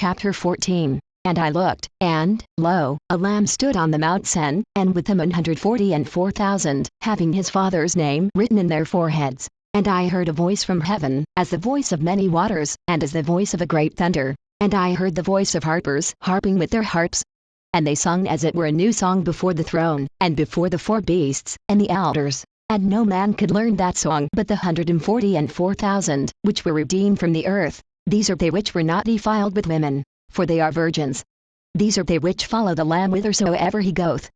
Chapter 14. And I looked, and, lo, a lamb stood on the Mount Sen, and with him 144,000, having his father's name written in their foreheads. And I heard a voice from heaven, as the voice of many waters, and as the voice of a great thunder. And I heard the voice of harpers harping with their harps. And they sung as it were a new song before the throne, and before the four beasts, and the elders. And no man could learn that song but the 144,000, which were redeemed from the earth. These are they which were not defiled with women, for they are virgins. These are they which follow the Lamb whithersoever he goeth.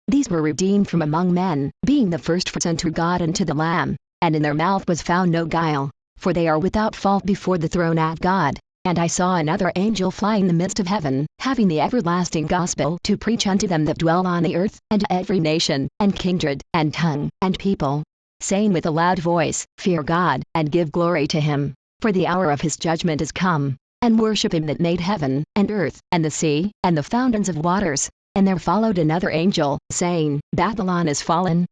These were redeemed from among men, being the firstfruits unto God and to the Lamb. And in their mouth was found no guile, for they are without fault before the throne of God. And I saw another angel fly in the midst of heaven, having the everlasting gospel to preach unto them that dwell on the earth, and to every nation, and kindred, and tongue, and people, saying with a loud voice, Fear God, and give glory to him, for the hour of his judgment is come. And worship him that made heaven, and earth, and the sea, and the fountains of waters. And there followed another angel, saying, Babylon is fallen,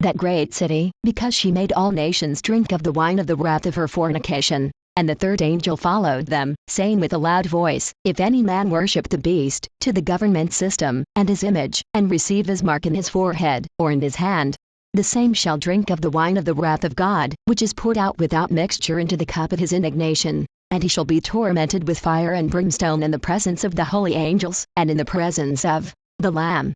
that great city, because she made all nations drink of the wine of the wrath of her fornication. And the third angel followed them, saying with a loud voice, If any man worship the beast, to the government system, and his image, and receive his mark in his forehead, or in his hand, the same shall drink of the wine of the wrath of God, which is poured out without mixture into the cup of his indignation. And he shall be tormented with fire and brimstone in the presence of the holy angels, and in the presence of the Lamb.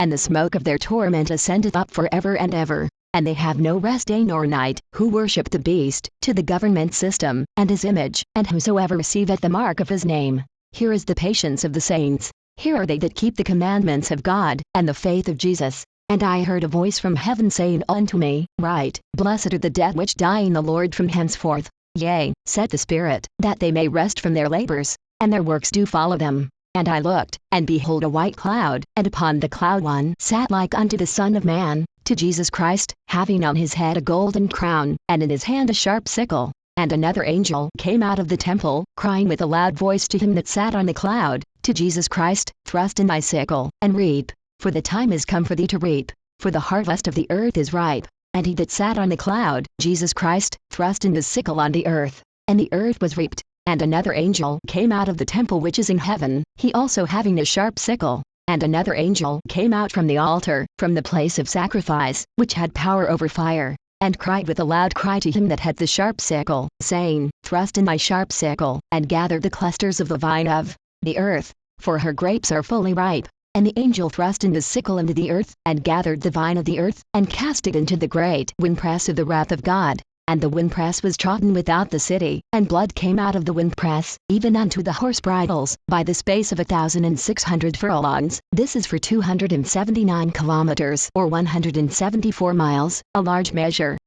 And the smoke of their torment ascendeth up for ever and ever. And they have no rest day nor night, who worship the beast, to the government system, and his image, and whosoever receiveth the mark of his name. Here is the patience of the saints. Here are they that keep the commandments of God, and the faith of Jesus. And I heard a voice from heaven saying unto me, Write, Blessed are the dead which die in the Lord from henceforth. Yea, said the Spirit, that they may rest from their labors, and their works do follow them. And I looked, and behold a white cloud, and upon the cloud one sat like unto the Son of Man, to Jesus Christ, having on his head a golden crown, and in his hand a sharp sickle. And another angel came out of the temple, crying with a loud voice to him that sat on the cloud, to Jesus Christ, Thrust in thy sickle, and reap, for the time is come for thee to reap, for the harvest of the earth is ripe. And he that sat on the cloud, Jesus Christ, thrust in his sickle on the earth, and the earth was reaped. And another angel came out of the temple which is in heaven, he also having a sharp sickle. And another angel came out from the altar, from the place of sacrifice, which had power over fire, and cried with a loud cry to him that had the sharp sickle, saying, Thrust in thy sharp sickle, and gather the clusters of the vine of the earth, for her grapes are fully ripe. And the angel thrust in his sickle into the earth, and gathered the vine of the earth, and cast it into the great winepress of the wrath of God. And the winepress was trodden without the city, and blood came out of the winepress, even unto the horse bridles, by the space of 1,600 furlongs. This is for 279 kilometers, or 174 miles, a large measure.